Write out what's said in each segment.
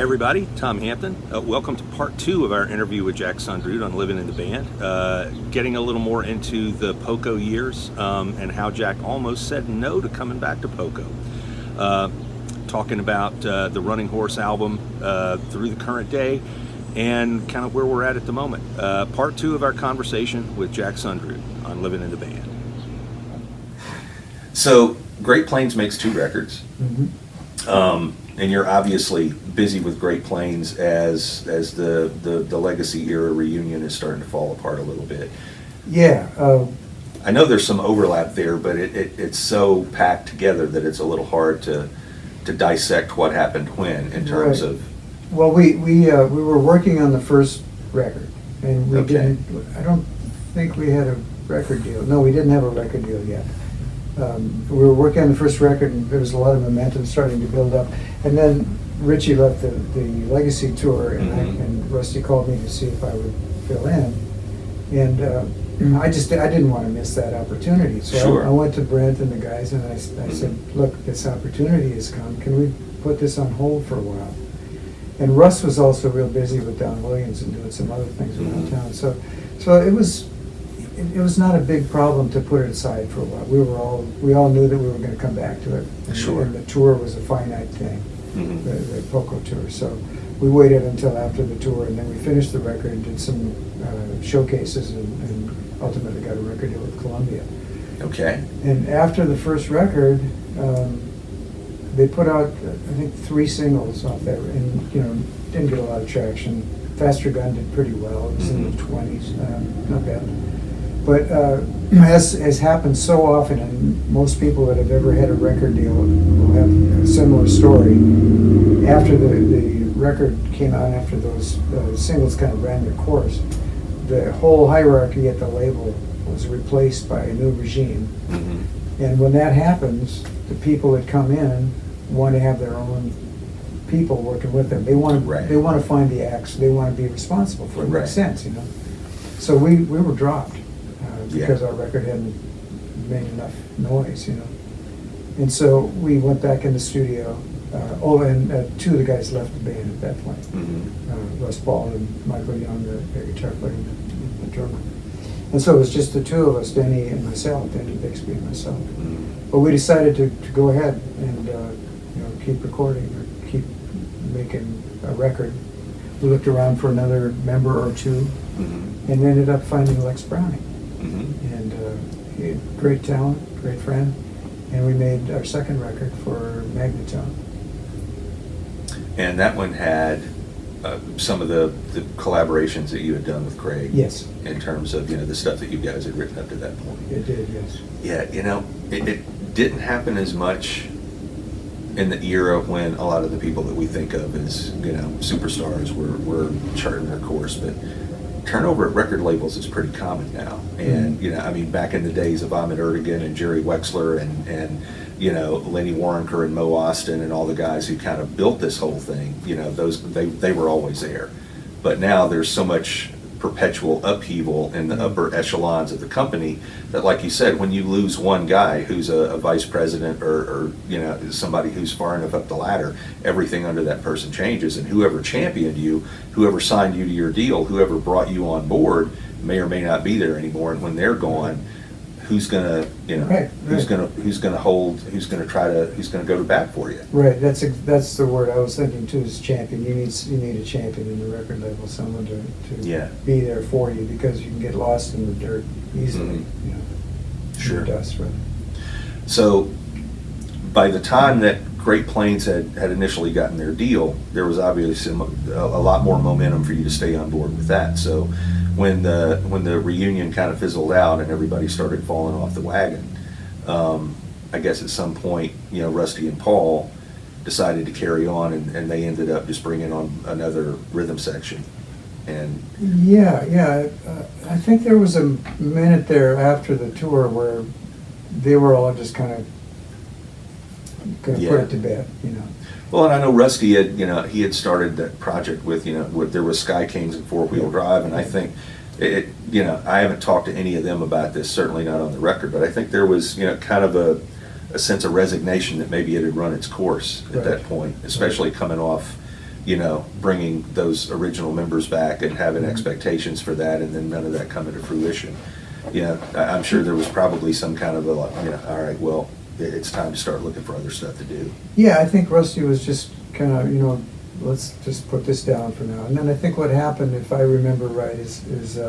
everybody, Tom Hampton. Welcome to part 2 of our interview with Jack Sundrud on Livin In The Band. Getting a little more into the Poco years and how Jack almost said no to coming back to Poco. Talking about the Running Horse album through the current day and kind of where we're at the moment. Part 2 of our conversation with Jack Sundrud on Livin In The Band. So, Great Plains makes 2 records. Mm-hmm. And you're obviously busy with Great Plains as the Legacy era reunion is starting to fall apart a little bit. Yeah. I know there's some overlap there, but it's so packed together that it's a little hard to dissect what happened when in terms right. of. Well, we were working on the first record, and we didn't. I don't think we had a record deal. No, we didn't have a record deal yet. We were working on the first record, and there was a lot of momentum starting to build up. And then Richie left the Legacy tour, and, mm-hmm. and Rusty called me to see if I would fill in. And I didn't want to miss that opportunity. So sure. I went to Brent and the guys, and I said, look, this opportunity has come. Can we put this on hold for a while? And Russ was also real busy with Don Williams and doing some other things around mm-hmm. town. So it was not a big problem to put it aside for a while. We all knew that we were going to come back to it. Sure. And the tour was a finite thing, mm-hmm. the Poco tour. So we waited until after the tour, and then we finished the record and did some showcases, and ultimately got a record deal with Columbia. Okay. And after the first record, they put out, I think, 3 singles off there, and didn't get a lot of traction. Faster Gun did pretty well. It was mm-hmm. in the 20s, not bad. But as happens so often, and most people that have ever had a record deal will have a similar story. After the record came out, after those singles kind of ran their course, the whole hierarchy at the label was replaced by a new regime. Mm-hmm. And when that happens, the people that come in want to have their own people working with them. They want to find the acts. They want to be responsible for it. It makes sense, So we were dropped because our record hadn't made enough noise, And so we went back in the studio. And 2 of the guys left the band at that point. Mm-hmm. Russ Ball and Michael Young, the guitar player, and the drummer. And so it was just the 2 of us, Denny and myself, Denny Bixby and myself. Mm-hmm. But we decided to go ahead and keep recording or keep making a record. We looked around for another member or 2, mm-hmm. and we ended up finding Lex Browning. Mm-hmm. And he had great talent, great friend, and we made our second record for Magnetone. And that one had some of the collaborations that you had done with Craig. Yes. In terms of the stuff that you guys had written up to that point. It did, yes. Yeah, it didn't happen as much in the era when a lot of the people that we think of as superstars were charting their course, but turnover at record labels is pretty common now. And mm-hmm. Back in the days of Ahmet Ertegun and Jerry Wexler and Lenny Waronker and Mo Austin and all the guys who kind of built this whole thing, they were always there. But now there's so much perpetual upheaval in the upper echelons of the company that, like you said, when you lose one guy who's a vice president or somebody who's far enough up the ladder, everything under that person changes, and whoever championed you, whoever signed you to your deal, whoever brought you on board may or may not be there anymore. And when they're gone, who's gonna who's gonna go to bat for you? Right. That's the word I was thinking too. Is champion. You need a champion in the record label, someone to be there for you, because you can get lost in the dirt easily. Mm-hmm. Sure. In the dust, rather. So by the time that Great Plains had initially gotten their deal, there was obviously a lot more momentum for you to stay on board with that. So when the reunion kind of fizzled out and everybody started falling off the wagon, I guess at some point, Rusty and Paul decided to carry on, and they ended up just bringing on another rhythm section. And I think there was a minute there after the tour where they were all just kind of going to put it to bed, Well, and I know Rusty had, he had started that project with, there was Sky Kings and Four Wheel Drive, and I think I haven't talked to any of them about this, certainly not on the record, but I think there was, kind of a sense of resignation that maybe it had run its course at that point, especially coming off you know, bringing those original members back and having expectations for that, and then none of that coming to fruition. You know, I'm sure there was probably some kind of a, you know, all right, well, it's time to start looking for other stuff to do. Yeah, I think Rusty was just kind of, you know, let's just put this down for now. And then I think what happened, if I remember right, is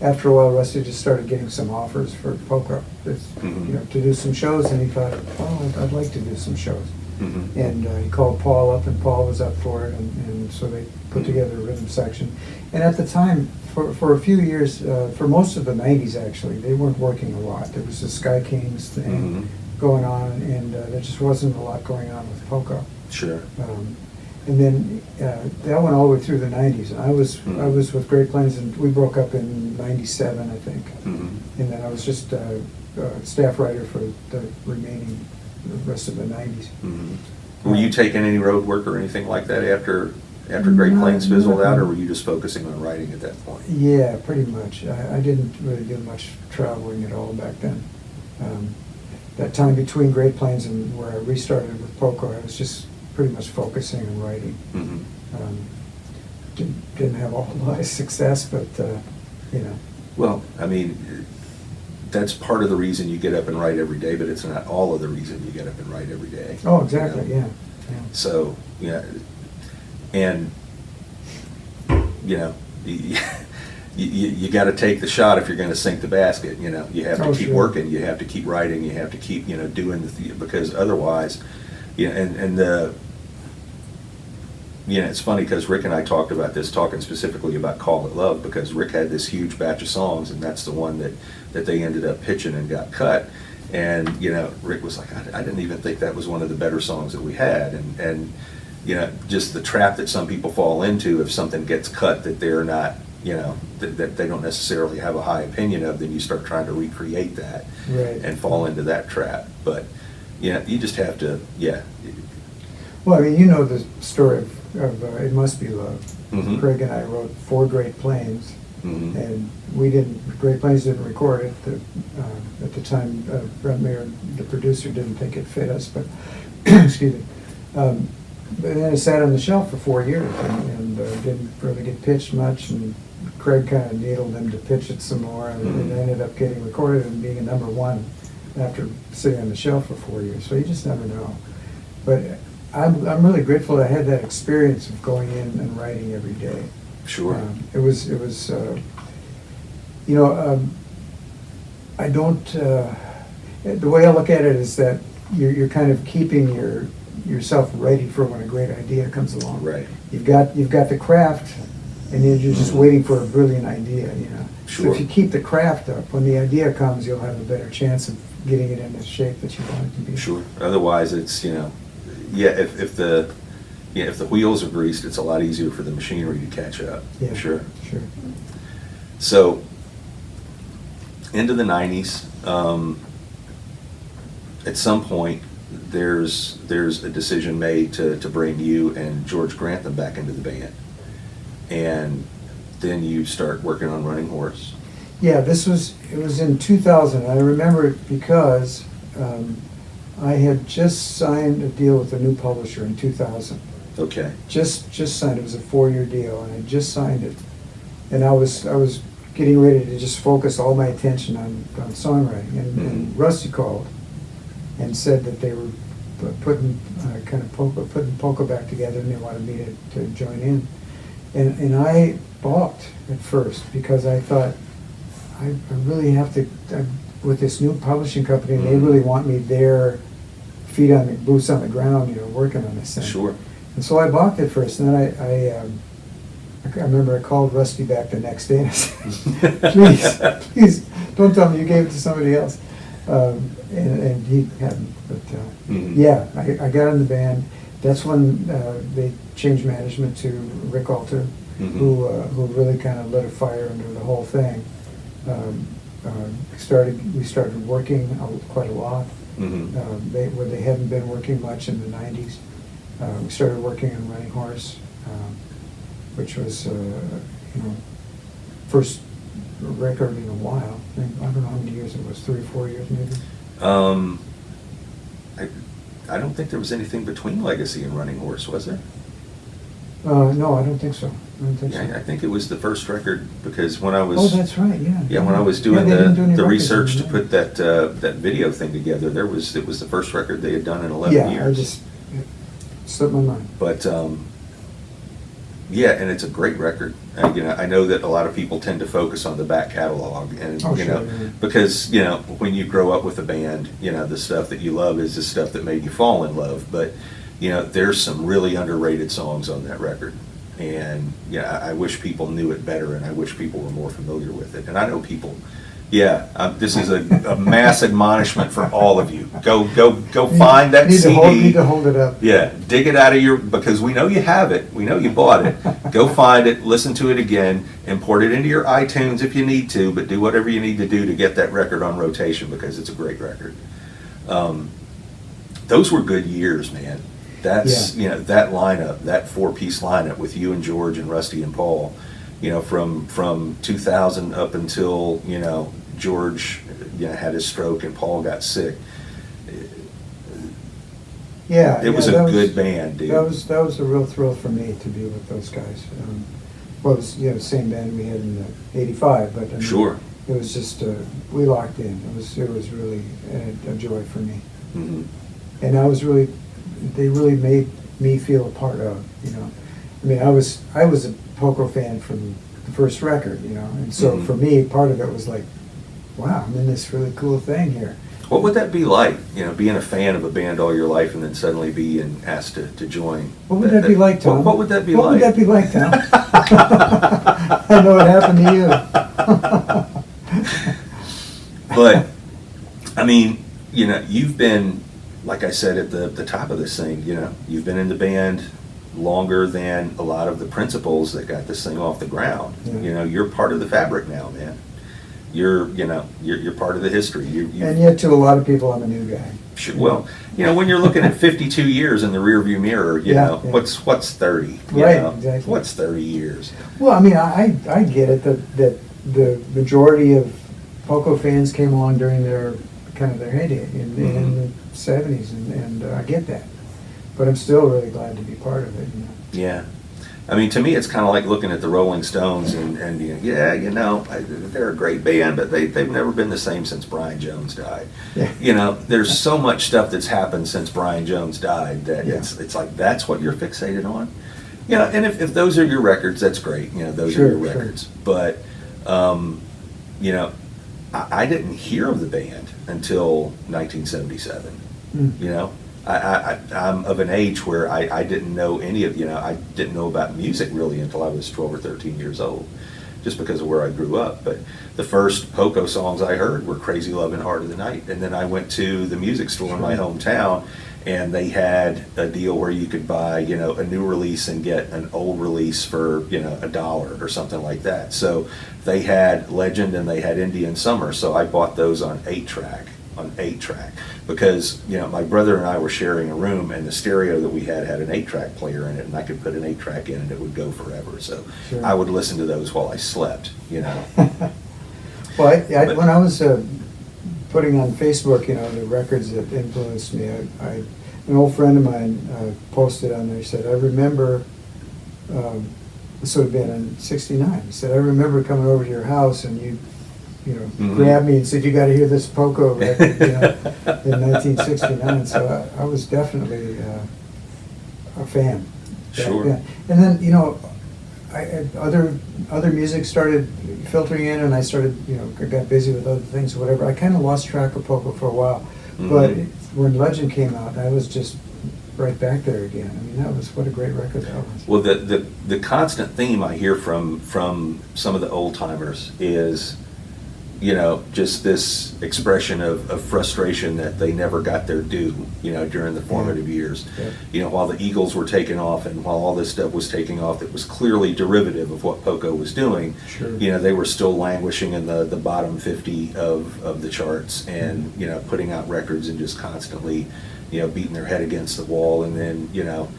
after a while, Rusty just started getting some offers for Polka, you know, to do some shows, and he thought, oh, I'd like to do some shows. And he called Paul up, and Paul was up for it, and so they put together a rhythm section. And at the time, for a few years, for most of the 90s actually, they weren't working a lot. There was the Sky Kings thing going on, and there just wasn't a lot going on with polka. Sure. And then that went all the way through the 90s. And I was with Great Plains, and we broke up in 97, I think. And then I was just staff writer for the remaining the rest of the 90s. Were you taking any road work or anything like that after Great Plains fizzled out, or were you just focusing on writing at that point? Yeah, pretty much. I didn't really do much traveling at all back then. That time between Great Plains and where I restarted with polka, I was just pretty much focusing on writing. Didn't have a whole lot of success, but you know. Well, I mean, that's part of the reason you get up and write every day, but it's not all of the reason you get up and write every day. Oh, exactly. You know? Yeah. So, yeah, and you know, you got to take the shot if you're going to sink the basket. You know, you have to keep working, you have to keep writing, you have to keep, you know, doing because otherwise, you know, and the, you know, it's funny because Rick and I talked about this, talking specifically about Call It Love, because Rick had this huge batch of songs, and that's the one that they ended up pitching and got cut. And, you know, Rick was like, I didn't even think that was one of the better songs that we had. And you know, just the trap that some people fall into if something gets cut that they're not, you know, that they don't necessarily have a high opinion of, then you start trying to recreate that and fall into that trap. But, you know, you just have to, yeah. Well, I mean, you know the story of It Must Be Love. Craig and I wrote 4 Great Plains, and Great Plains didn't record it. At the time, Brent Mayer, the producer, didn't think it fit us, but, excuse me. But then it sat on the shelf for 4 years and didn't really get pitched much, and Craig kind of needled him to pitch it some more, and it ended up getting recorded and being a #1 after sitting on the shelf for 4 years. So you just never know. But I'm really grateful that I had that experience of going in and writing every day. Sure. It was you know, I don't, the way I look at it is that you're kind of keeping yourself ready for when a great idea comes along. Right. You've got the craft, and then you're just waiting for a brilliant idea, you know. Sure. So if you keep the craft up, when the idea comes, you'll have a better chance of getting it in the shape that you want it to be. Sure. Otherwise, it's, you know, yeah, if the wheels are greased, it's a lot easier for the machinery to catch up. Yeah. Sure. Sure. So, into the 90s, at some point, there's a decision made to bring you and George Grantham back into the band, and then you start working on Running Horse. Yeah, it was in 2000. I remember it because I had just signed a deal with a new publisher in 2000. Okay. Just signed. It was a 4-year deal, and I just signed it, and I was getting ready to just focus all my attention on songwriting, and Rusty called and said that they were putting polka back together, and they wanted me to join in. And I balked at first because I thought, I really have to, with this new publishing company, and they really want me there, boots on the ground, you know, working on this thing. Sure. And so I balked at first, and then I remember I called Rusty back the next day and I said, please, don't tell me you gave it to somebody else. And he hadn't, but yeah, I got in the band. That's when they changed management to Rick Alter, who really kind of lit a fire under the whole thing. We started working quite a lot. Where they hadn't been working much in the 90s. We started working on Running Horse, which was first record in a while. I don't know how many years it was, 3 or 4 years maybe. I don't think there was anything between Legacy and Running Horse, was there? No, I don't think so. I don't think so. Yeah, I think it was the first record, because when I was... Oh, that's right, yeah. Yeah, when I was doing they didn't do any the records research to then, put that video thing together, it was the first record they had done in 11 yeah, years. it slipped my mind. But, yeah, and it's a great record. You know, I know that a lot of people tend to focus on the back catalog, and Oh, you sure, know, yeah. because you know, when you grow up with a band, you know, the stuff that you love is the stuff that made you fall in love. But you know, there's some really underrated songs on that record, and yeah, I wish people knew it better, and I wish people were more familiar with it. And I know people. Yeah, this is a mass admonishment for all of you. Go find that CD. Need to hold it up. Yeah, dig it out of your, because we know you have it. We know you bought it. Go find it, listen to it again, import it into your iTunes if you need to, but do whatever you need to do to get that record on rotation, because it's a great record. Those were good years, man. That's, Yeah. you know, that lineup, that 4-piece lineup with you and George and Rusty and Paul, you know, from 2000 up until, you know, George, you know, had his stroke and Paul got sick. Yeah. It was yeah, a good band, dude. That was a real thrill for me to be with those guys. Well, it was, you know, the same band we had in '85, but I mean, Sure. it was just we locked in. It was really a joy for me, Mm-hmm. and they really made me feel a part of. You know, I mean, I was a Poco fan from the first record, you know, and so Mhm. for me, part of it was like, wow, I'm in this really cool thing here. What would that be like, you know, being a fan of a band all your life and then suddenly being asked to join? What would that be like, Tom? What would that be What like? would that be like, Tom? I know it happened to you. But, I mean, you know, you've been, like I said at the top of this thing, you know, you've been in the band longer than a lot of the principals that got this thing off the ground. Yeah. You know, you're part of the fabric now, man. You're part of the history. And yet, to a lot of people, I'm a new guy. Sure. Well, you know, when you're looking at 52 years in the rearview mirror, you Yeah, know, yeah. what's 30? You Right, know? exactly. What's 30 years? Well, I mean, I get it that the majority of Poco fans came along during their heyday in the '70s, and I get that. But I'm still really glad to be part of it. You know? Yeah. I mean, to me, it's kind of like looking at the Rolling Stones and you know, yeah, you know, they're a great band, but they've never been the same since Brian Jones died. Yeah. You know, there's so much stuff that's happened since Brian Jones died that Yeah. it's like, that's what you're fixated on. You know, and if those are your records, that's great. You know, those Sure, are your sure. records. But, you know, I didn't hear of the band until 1977. Mm. You know, I'm of an age where I didn't know any of, you know, I didn't know about music really until I was 12 or 13 years old, just because of where I grew up. But the first Poco songs I heard were Crazy Lovin' Heart of the Night. And then I went to the music store in my hometown, and they had a deal where you could buy, you know, a new release and get an old release for, you know, $1 or something like that. So they had Legend and they had Indian Summer. So I bought those on 8-track. Because, you know, my brother and I were sharing a room, and the stereo that we had an 8-track player in it, and I could put an 8-track in and it would go forever. So Sure. I would listen to those while I slept, you know. Well, when I was putting on Facebook, you know, the records that influenced me, an old friend of mine posted on there. He said, "I remember." This would have been in '69. He said, "I remember coming over to your house and you know, Mhm. grabbed me and said, 'You got to hear this Poco record,' you know, in 1969." So I was definitely a fan. back Sure. then. And then, you know, other music started filtering in, and I started, you know, I got busy with other things or whatever. I kind of lost track of Poco for a while, but Mhm. when Legend came out, I was just right back there again. I mean, what a great record that was. Well, the constant theme I hear from some of the old timers is, you know, just this expression of frustration that they never got their due, you know, during the formative years. Yeah. You know, while the Eagles were taking off and while all this stuff was taking off that was clearly derivative of what Poco was doing, Sure. you know, they were still languishing in the bottom 50 of the charts, and, you know, putting out records and just constantly, you know, beating their head against the wall. And then, you know,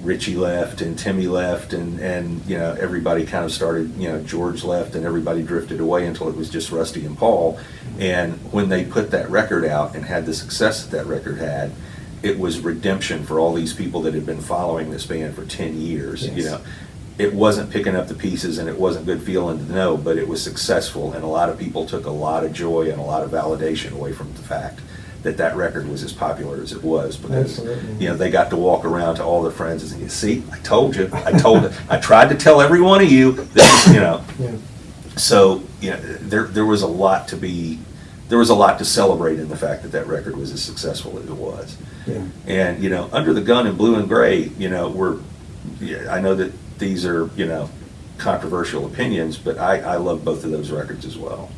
Richie left and Timmy left, and you know, everybody kind of started, you know, George left and everybody drifted away until it was just Rusty and Paul. And when they put that record out and had the success that record had, it was redemption for all these people that had been following this band for 10 years. Yes. You know, it wasn't picking up the pieces and it wasn't good feeling to know, but it was successful, and a lot of people took a lot of joy and a lot of validation away from the fact that that record was as popular as it was, because Absolutely. you know, they got to walk around to all their friends and say, "You see, I told you, I tried to tell every one of you this," you know. Yeah. So, you know, there was a lot to celebrate in the fact that that record was as successful as it was. Yeah. And, you know, Under the Gun and Blue and Gray, you know, I know that these are, you know, controversial opinions, but I love both of those records as well.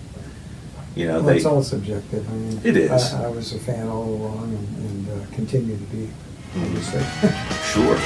You know, Well, it's all subjective. I mean, It is. I was a fan all along and continue to be, obviously. Sure.